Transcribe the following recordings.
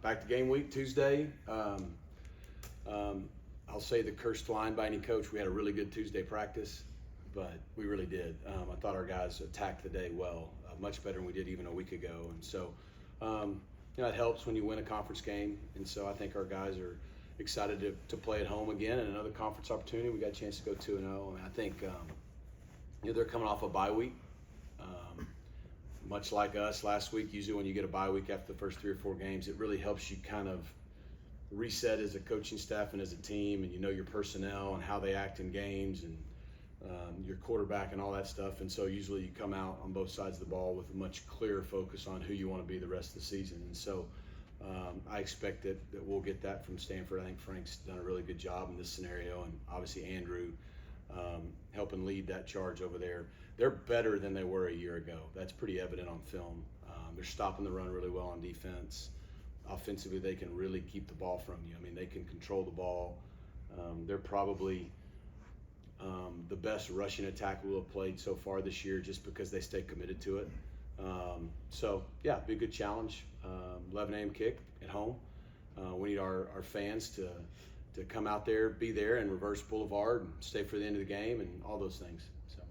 back to game week Tuesday. I'll say the cursed line by any coach. We had a really good Tuesday practice, but we really did. I thought our guys attacked the day well, much better than we did even a week ago. And so, it helps when you win a conference game. And so I think our guys are excited to play at home again and another conference opportunity. We got a chance to go 2-0. And I think they're coming off a bye week. Much like us last week, usually when you get a bye week after the first 3 or 4 games, it really helps you kind of reset as a coaching staff and as a team, and you know your personnel and how they act in games and your quarterback and all that stuff. And so usually you come out on both sides of the ball with a much clearer focus on who you want to be the rest of the season. And so I expect that we'll get that from Stanford. I think Frank's done a really good job in this scenario, and obviously Andrew helping lead that charge over there. They're better than they were a year ago. That's pretty evident on film. They're stopping the run really well on defense. Offensively, they can really keep the ball from you. I mean, they can control the ball. They're probably the best rushing attack we'll have played so far this year just because they stay committed to it. So, yeah, be a good challenge. 11 a.m. kick at home. We need our fans to come out there, be there, and reverse Boulevard and stay for the end of the game and all those things. So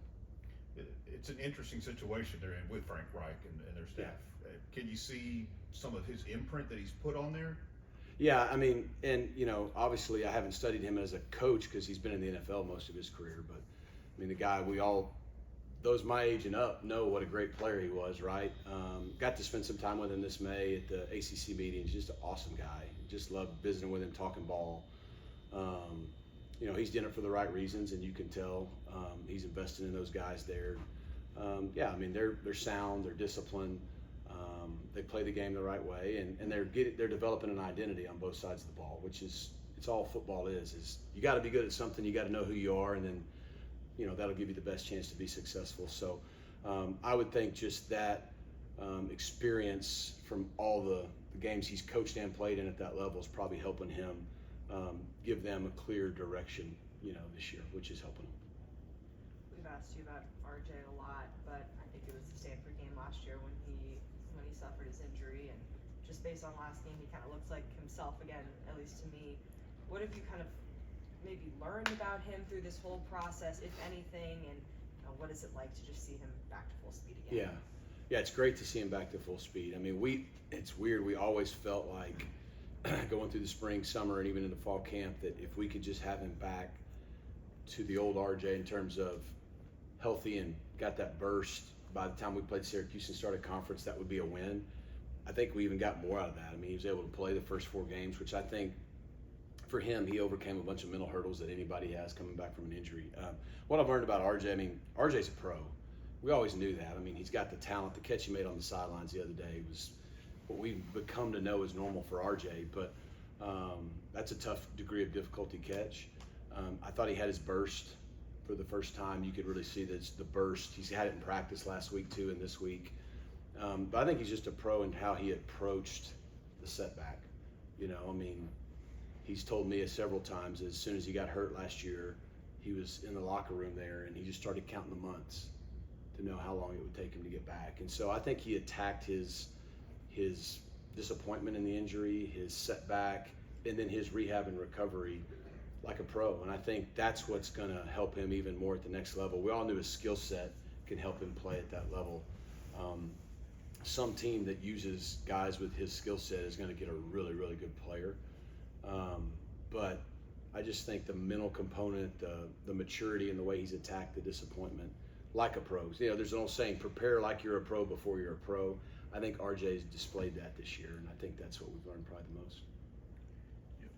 it's an interesting situation they're in with Frank Reich and their staff. Yeah. Can you see some of his imprint that he's put on there? Yeah, I mean, and obviously I haven't studied him as a coach because he's been in the NFL most of his career, but I mean, the guy those my age and up know what a great player he was, right? Got to spend some time with him this May at the ACC meetings. Just an awesome guy. Just loved visiting with him, talking ball. He's doing it for the right reasons, and you can tell he's invested in those guys there. Yeah, I mean, they're sound, they're disciplined. They play the game the right way, and they're developing an identity on both sides of the ball, which is it's all football is you got to be good at something, you got to know who you are, and then that'll give you the best chance to be successful. So I would think just that experience from all the games he's coached and played in at that level is probably helping him give them a clear direction this year, which is helping them. We've asked you about RJ a lot, but I think it was the Stanford game last year when he suffered his injury, and just based on last game, he kind of looks like himself again, at least to me. What have you kind of maybe learned about him through this whole process, if anything, and what is it like to just see him back to full speed again? Yeah, it's great to see him back to full speed. I mean, it's weird. We always felt like going through the spring, summer, and even in the fall camp that if we could just have him back to the old RJ in terms of healthy and got that burst by the time we played Syracuse and started conference, that would be a win. I think we even got more out of that. I mean, he was able to play the first 4 games, which I think for him, he overcame a bunch of mental hurdles that anybody has coming back from an injury. What I've learned about RJ, I mean, RJ's a pro. We always knew that. I mean, he's got the talent. The catch he made on the sidelines the other day was what we've become to know is normal for RJ, but that's a tough degree of difficulty catch. I thought he had his burst for the first time. You could really see the burst. He's had it in practice last week too and this week. But I think he's just a pro in how he approached the setback. I mean, he's told me several times as soon as he got hurt last year, he was in the locker room there and he just started counting the months to know how long it would take him to get back. And so I think he attacked his disappointment in the injury, his setback, and then his rehab and recovery like a pro. And I think that's what's going to help him even more at the next level. We all knew his skill set can help him play at that level. Some team that uses guys with his skill set is going to get a really, really good player. But I just think the mental component, the maturity and the way he's attacked the disappointment like a pro. There's an old saying, prepare like you're a pro before you're a pro. I think RJ's displayed that this year, and I think that's what we've learned probably the most.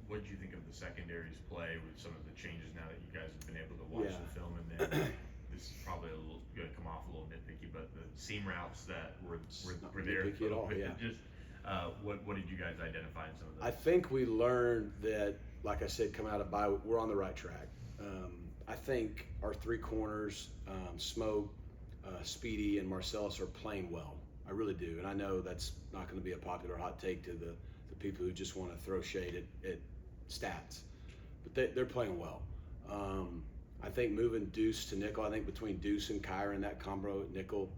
What did you think of the secondary's play with some of the changes now that you guys have been able to watch the film? And then this is probably going to come off a little nitpicky, but the seam routes that were there. Nitpicky at all, yeah. Just what did you guys identify in some of those? I think we learned that, like I said, coming out of bye, we're on the right track. I think our 3 corners, Smoke, Speedy, and Marcellus are playing well. I really do, and I know that's not going to be a popular hot take to the people who just want to throw shade at stats, but they're playing well. I think moving Deuce to nickel, I think between Deuce and Kyron, that combo at nickel,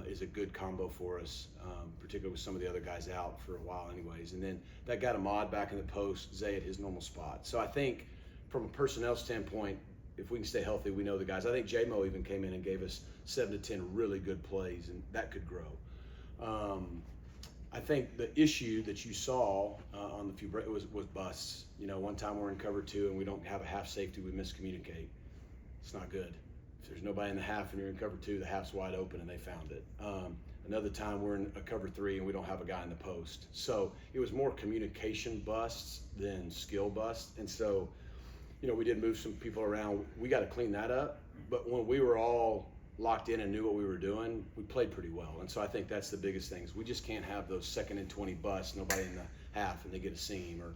is a good combo for us, particularly with some of the other guys out for a while anyways. And then that got Ahmad back in the post, Zay at his normal spot. So I think from a personnel standpoint, if we can stay healthy, we know the guys. I think J-Mo even came in and gave us 7 to 10 really good plays, and that could grow. I think the issue that you saw on the few was busts. You know, one time we're in cover 2 and we don't have a half safety, we miscommunicate. It's not good. If there's nobody in the half and you're in cover 2, the half's wide open and they found it. Another time we're in a cover 3 and we don't have a guy in the post. So it was more communication busts than skill busts. And so, you know, we did move some people around. We got to clean that up. But when we were all locked in and knew what we were doing, we played pretty well. And so I think that's the biggest thing. We just can't have those 2nd and 20 busts, nobody in the half and they get a seam, or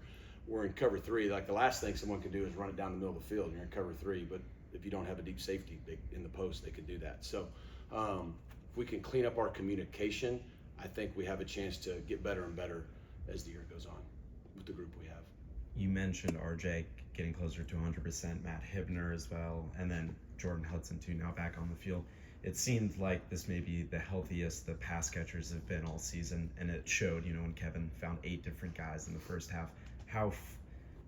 we're in cover 3. Like the last thing someone can do is run it down the middle of the field. You're in cover 3, but if you don't have a deep safety in the post, they can do that. So if we can clean up our communication, I think we have a chance to get better and better as the year goes on with the group we have. You mentioned RJ getting closer to 100%, Matt Hibner as well, and then Jordan Hudson too, now back on the field. It seemed like this may be the healthiest the pass catchers have been all season, and it showed, you know, when Kevin found 8 different guys in the first half. How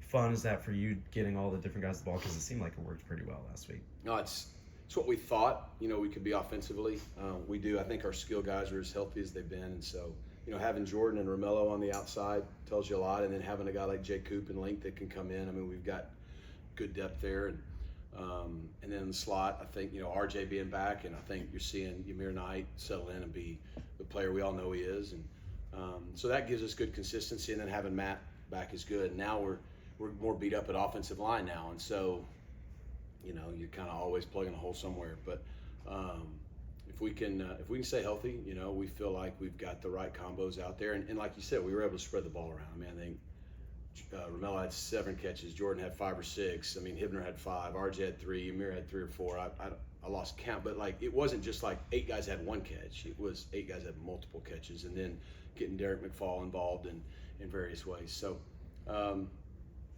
fun is that for you, getting all the different guys the ball? Because it seemed like it worked pretty well last week. No, it's what we thought, you know, we could be offensively. We do. I think our skill guys are as healthy as they've been. And so, you know, having Jordan and Romello on the outside tells you a lot. And then having a guy like Jay Coop and Link that can come in. I mean, we've got good depth there. And then in the slot, I think, you know, RJ being back, and I think you're seeing Ymir Knight settle in and be the player we all know he is. And so that gives us good consistency. And then having Matt back is good. Now we're more beat up at offensive line now. And so, you know, you're kind of always plugging a hole somewhere. But if we can stay healthy, you know, we feel like we've got the right combos out there. And like you said, we were able to spread the ball around. I mean, I think Romello had 7 catches, Jordan had 5 or 6. I mean, Hibner had 5, RJ had 3, Amir had 3 or 4. I lost count, but like it wasn't just like 8 guys had 1 catch. It was 8 guys had multiple catches, and then getting Derek McFall involved in various ways. So,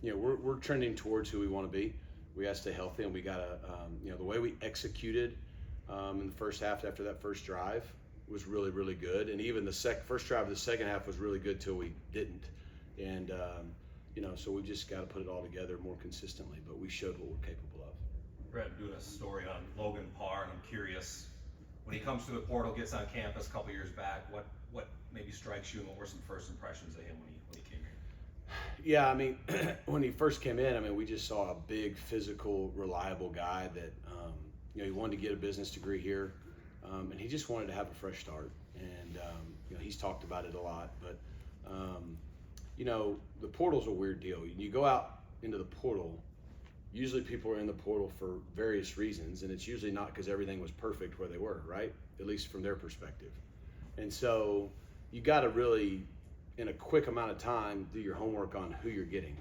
you know, we're trending towards who we want to be. We got to stay healthy, and we got to, you know, the way we executed in the first half after that first drive was really, really good. And even the first drive of the second half was really good till we didn't. And, you know, so we just got to put it all together more consistently, but we showed what we're capable of. Brett, doing a story on Logan Parr, and I'm curious, when he comes through the portal, gets on campus a couple years back, what maybe strikes you, and what were some first impressions of him when he came here? Yeah, I mean, when he first came in, I mean, we just saw a big, physical, reliable guy that, you know, he wanted to get a business degree here, and he just wanted to have a fresh start. And, you know, he's talked about it a lot, but, you know, the portal's a weird deal. You go out into the portal, usually people are in the portal for various reasons, and it's usually not because everything was perfect where they were, right? At least from their perspective. And so you got to really, in a quick amount of time, do your homework on who you're getting,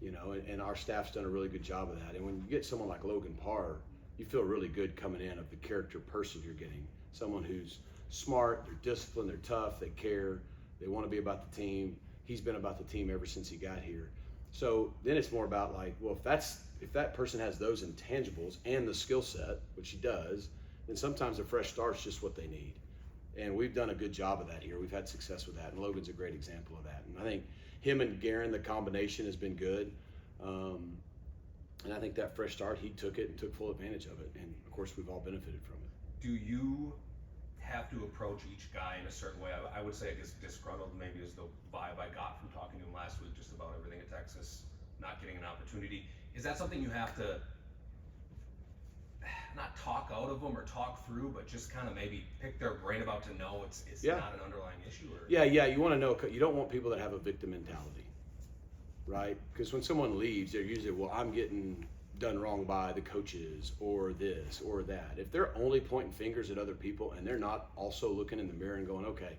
you know, and our staff's done a really good job of that. And when you get someone like Logan Parr, you feel really good coming in of the character person you're getting. Someone who's smart, they're disciplined, they're tough, they care, they want to be about the team. He's been about the team ever since he got here. So then it's more about like, well, if that person has those intangibles and the skill set, which he does, then sometimes a fresh start's just what they need. And we've done a good job of that here. We've had success with that, and Logan's a great example of that. And I think him and Guerin, the combination has been good. And I think that fresh start, he took it and took full advantage of it. And of course, we've all benefited from it. Do you have to approach each guy in a certain way? I would say I guess disgruntled maybe is the vibe I got from talking to him last week, just about everything at Texas, not getting an opportunity. Is that something you have to not talk out of them or talk through, but just kind of maybe pick their brain about to know it's not an underlying issue? Or? Yeah, you want to know, you don't want people that have a victim mentality, right? Because when someone leaves, they're usually, well, I'm getting done wrong by the coaches or this or that. If they're only pointing fingers at other people and they're not also looking in the mirror and going, okay,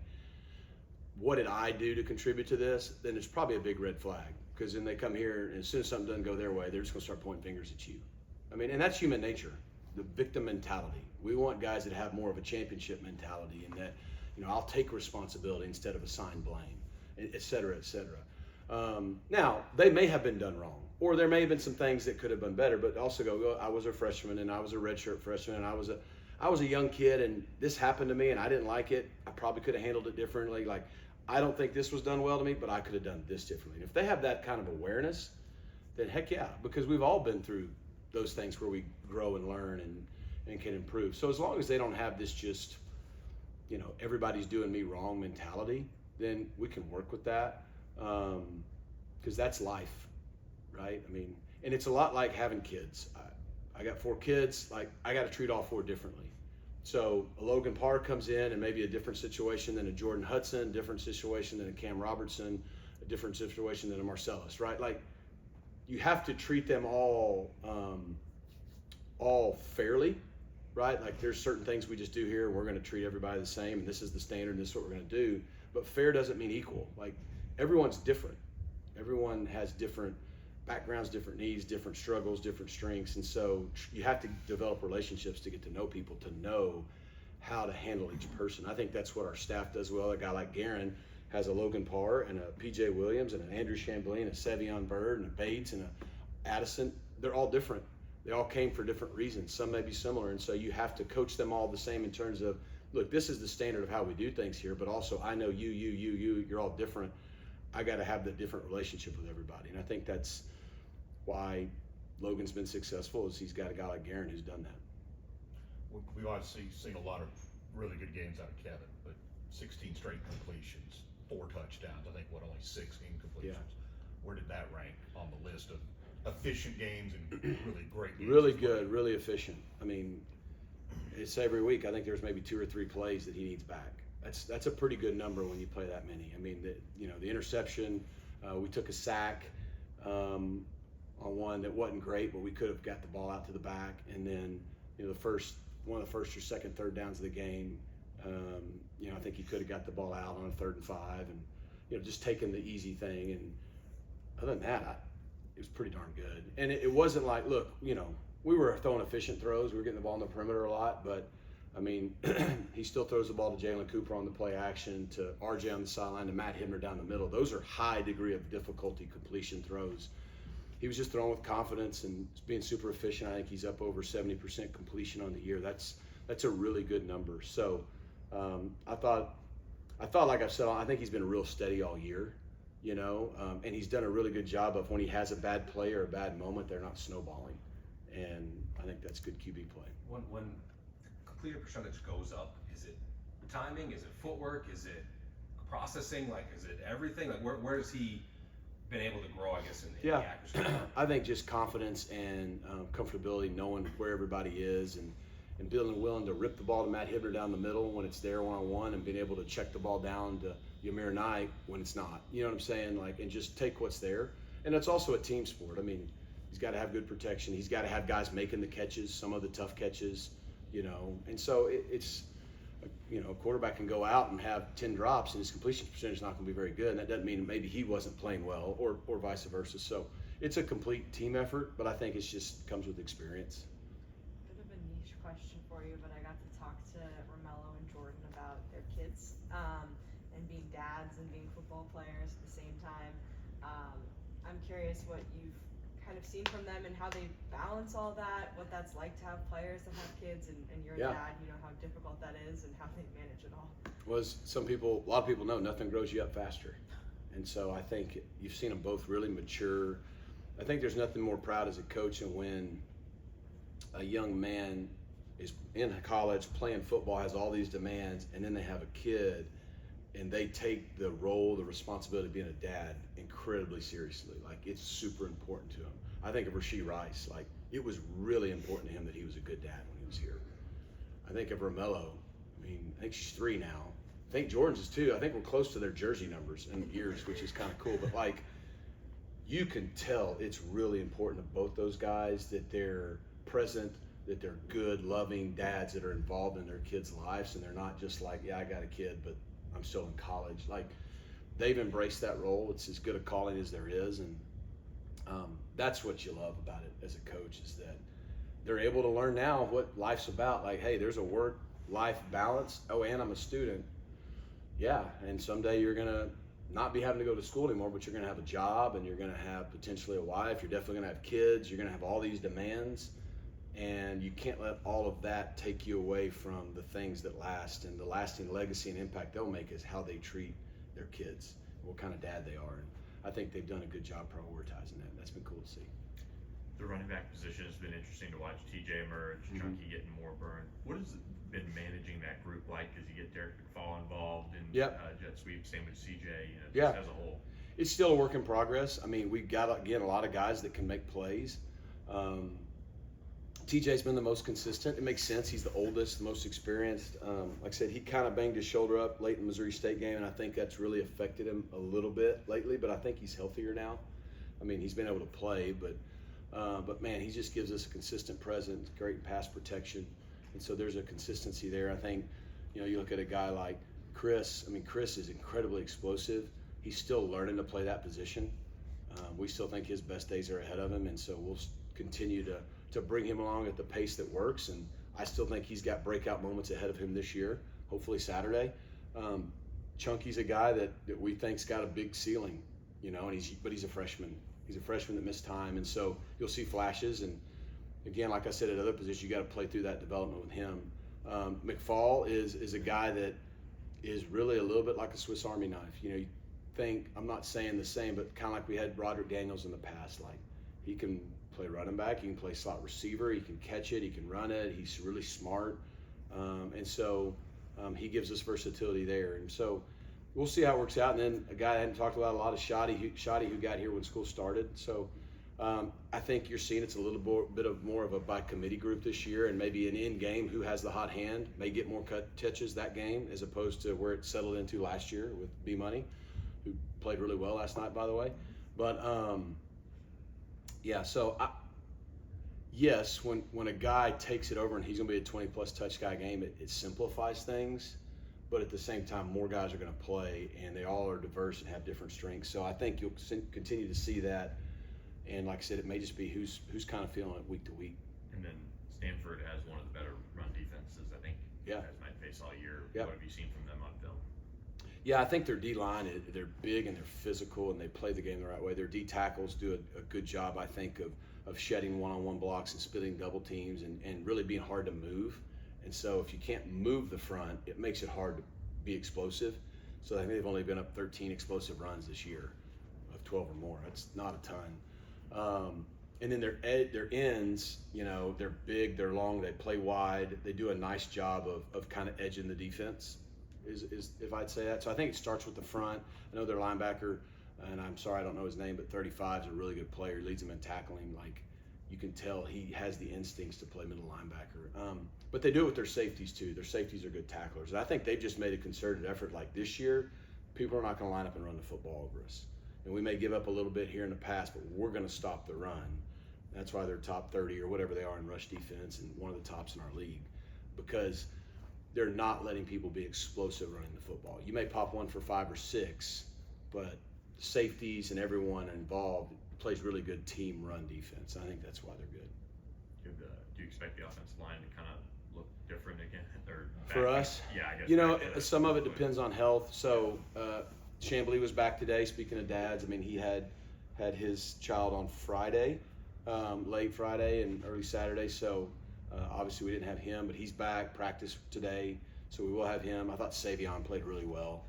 what did I do to contribute to this? Then it's probably a big red flag, because then they come here and as soon as something doesn't go their way, they're just going to start pointing fingers at you. I mean, and that's human nature, the victim mentality. We want guys that have more of a championship mentality, and that, you know, I'll take responsibility instead of assign blame, et cetera, et cetera. Now, they may have been done wrong, or there may have been some things that could have been better, but also go, I was a freshman and I was a redshirt freshman and I was a young kid and this happened to me and I didn't like it, I probably could have handled it differently. Like, I don't think this was done well to me, but I could have done this differently. And if they have that kind of awareness, then heck yeah, because we've all been through those things where we grow and learn and can improve. So as long as they don't have this just, you know, everybody's doing me wrong mentality, then we can work with that, because that's life, right? I mean, and it's a lot like having kids. I got 4 kids, like I got to treat all 4 differently. So a Logan Parr comes in and maybe a different situation than a Jordan Hudson, different situation than a Cam Robertson, a different situation than a Marcellus, right? Like, you have to treat them all fairly, right? Like, there's certain things we just do here and we're going to treat everybody the same and this is the standard and this is what we're going to do. But fair doesn't mean equal. Like, everyone's different. Everyone has different backgrounds, different needs, different struggles, different strengths. And so you have to develop relationships to get to know people, to know how to handle each person. I think that's what our staff does well. A guy like Guerin has a Logan Parr and a PJ Williams and an Andrew Chambleen, a Sevion Bird and a Bates and a Addison. They're all different. They all came for different reasons. Some may be similar. And so you have to coach them all the same in terms of, look, this is the standard of how we do things here, but also I know you're all different. I got to have the different relationship with everybody. And I think that's why Logan's been successful, is he's got a guy like Guerin who's done that. We've obviously seen a lot of really good games out of Kevin, but 16 straight completions, 4 touchdowns, I think, only 6 incompletions. Yeah. Where did that rank on the list of efficient games and really great games? Really good, really efficient. I mean, it's every week. I think there's maybe 2 or 3 plays that he needs back. That's a pretty good number when you play that many. I mean, the interception, we took a sack on one that wasn't great, but we could have got the ball out to the back. And then, one of the first or second third downs of the game, I think he could have got the ball out on a 3rd and 5, and just taking the easy thing. And other than that, it was pretty darn good. And it wasn't like, look, we were throwing efficient throws. We were getting the ball in the perimeter a lot, but I mean, he still throws the ball to Jalen Cooper on the play action, to RJ on the sideline, to Matt Hibner down the middle. Those are high degree of difficulty completion throws. He was just throwing with confidence and being super efficient. I think he's up over 70% completion on the year. That's a really good number. So I thought, like I've said, I think he's been real steady all year, and he's done a really good job of, when he has a bad play or a bad moment, they're not snowballing. And I think that's good QB play. When completed percentage goes up, is it timing? Is it footwork? Is it processing? Like, is it everything? Like, where has he been able to grow, I guess, in the accuracy? I think just confidence and comfortability, knowing where everybody is, and being willing to rip the ball to Matt Hibner down the middle when it's there one-on-one, and being able to check the ball down to Ymir Knight when it's not. You know what I'm saying? Like, and just take what's there. And it's also a team sport. I mean, he's got to have good protection. He's got to have guys making the catches, some of the tough catches, and so it's, a quarterback can go out and have 10 drops and his completion percentage is not going to be very good. And that doesn't mean maybe he wasn't playing well, or vice versa. So it's a complete team effort, but I think it's just comes with experience. Bit of a niche question for you, but I got to talk to Romello and Jordan about their kids, and being dads and being football players at the same time. I'm curious what you've kind of seen from them and how they balance all that, what that's like to have players that have kids, and you're a dad, how difficult that is and how they manage it all. Was a lot of people know nothing grows you up faster. And so I think you've seen them both really mature. I think there's nothing more proud as a coach than when a young man is in college playing football, has all these demands, and then they have a kid and they take the role, the responsibility of being a dad incredibly seriously. Like, it's super important to him. I think of Rashee Rice. Like, it was really important to him that he was a good dad when he was here. I think of Romello. I think she's 3 now. I think Jordan's is 2. I think we're close to their jersey numbers and years, which is kind of cool. But, like, you can tell it's really important to both those guys that they're present, that they're good, loving dads that are involved in their kids' lives, and they're not just like, yeah, I got a kid, but I'm still in college. Like, they've embraced that role. It's as good a calling as there is, and that's what you love about it as a coach, is that they're able to learn now what life's about. Like, hey, there's a work-life balance. Oh, and I'm a student. Yeah, and someday you're gonna not be having to go to school anymore, but you're gonna have a job, and you're gonna have potentially a wife. You're definitely gonna have kids. You're gonna have all these demands. And you can't let all of that take you away from the things that last, and the lasting legacy and impact they'll make is how they treat their kids, what kind of dad they are. And I think they've done a good job prioritizing that. That's been cool to see. The running back position has been interesting to watch. TJ emerge, Chunky getting more burn. What has it been managing that group like? Because you get Derek McFall involved in jet sweep, same with CJ, just as a whole. It's still a work in progress. I mean, we've got, again, a lot of guys that can make plays. TJ's been the most consistent. It makes sense. He's the oldest, the most experienced. Like I said, he kind of banged his shoulder up late in the Missouri State game, and I think that's really affected him a little bit lately, but I think he's healthier now. I mean, he's been able to play, but man, he just gives us a consistent presence, great in pass protection, and so there's a consistency there. I think, you look at a guy like Chris. I mean, Chris is incredibly explosive. He's still learning to play that position. We still think his best days are ahead of him, and so we'll continue to bring him along at the pace that works. And I still think he's got breakout moments ahead of him this year, hopefully Saturday. Chunky's a guy that we think's got a big ceiling, and he's a freshman. He's a freshman that missed time, and so you'll see flashes. And again, like I said, at other positions, you got to play through that development with him. McFall is a guy that is really a little bit like a Swiss Army knife. You think, I'm not saying the same, but kind of like we had Broderick Daniels in the past. Like, he can play running back, he can play slot receiver, he can catch it, he can run it, he's really smart. And so he gives us versatility there. And so we'll see how it works out. And then a guy I hadn't talked about a lot is Shoddy, who got here when school started. So I think you're seeing it's a little bit of more of a by committee group this year, and maybe an in game who has the hot hand may get more touches that game as opposed to where it settled into last year with B Money, who played really well last night, by the way. But so yes, when a guy takes it over and he's going to be a 20-plus touch guy game, it simplifies things. But at the same time, more guys are going to play, and they all are diverse and have different strengths. So I think you'll continue to see that. And like I said, it may just be who's kind of feeling it week to week. And then Stanford has one of the better run defenses, I think. You guys might face all year. What have you seen from them on film? Yeah, I think their D-line, they're big and they're physical and they play the game the right way. Their D tackles do a good job, I think, of shedding one-on-one blocks and splitting double teams and really being hard to move. And so if you can't move the front, it makes it hard to be explosive. So I think they've only been up 13 explosive runs this year of 12 or more. That's not a ton. And then their ends, they're big, they're long, they play wide. They do a nice job of kind of edging the defense, is if I'd say that. So I think it starts with the front. I know their linebacker, and I'm sorry I don't know his name, but 35 is a really good player. He leads them in tackling. Like, you can tell he has the instincts to play middle linebacker. But they do it with their safeties too. Their safeties are good tacklers. And I think they've just made a concerted effort. Like this year, people are not going to line up and run the football over us. And we may give up a little bit here in the past, but we're going to stop the run. That's why they're top 30 or whatever they are in rush defense and one of the tops in our league, because they're not letting people be explosive running the football. You may pop one for 5 or 6, but safeties and everyone involved plays really good team run defense. I think that's why they're good. Do you expect the offensive line to kind of look different again? Or for us? Yeah, I guess. Some of it depends on health. So Chambly was back today. Speaking of dads, I mean, he had his child on Friday, late Friday and early Saturday. So obviously we didn't have him, but he's back, practiced today. So we will have him. I thought Savion played really well.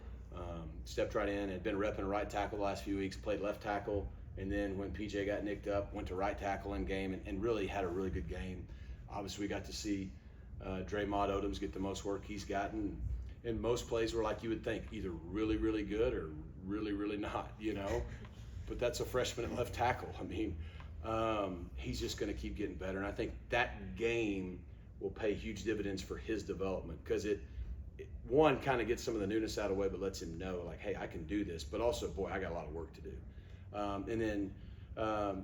Stepped right in, had been repping right tackle the last few weeks, played left tackle. And then when PJ got nicked up, went to right tackle in game and really had a really good game. Obviously, we got to see Draymond Odoms get the most work he's gotten. And most plays were like you would think, either really, really good or really, really not, But that's a freshman at left tackle. I mean, he's just going to keep getting better. And I think that game will pay huge dividends for his development because it one, kind of gets some of the newness out of the way, but lets him know, like, hey, I can do this. But also, boy, I got a lot of work to do.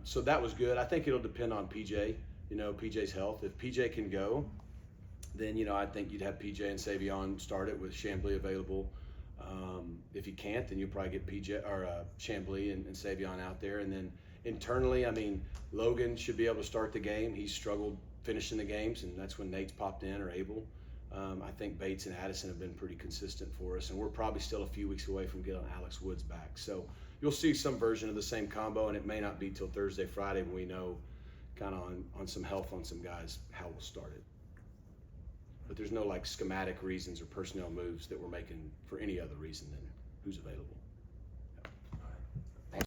So that was good. I think it'll depend on PJ, PJ's health. If PJ can go, then, I think you'd have PJ and Savion start it with Chambly available. If you can't, then you'll probably get PJ or Chambly and Savion out there. And then internally, I mean, Logan should be able to start the game. He's struggled finishing the games, and that's when Nate's popped in or able. I think Bates and Addison have been pretty consistent for us, and we're probably still a few weeks away from getting Alex Woods back. So you'll see some version of the same combo, and it may not be till Thursday, Friday when we know kind of on some health on some guys, how we'll start it. But there's no like schematic reasons or personnel moves that we're making for any other reason than who's available.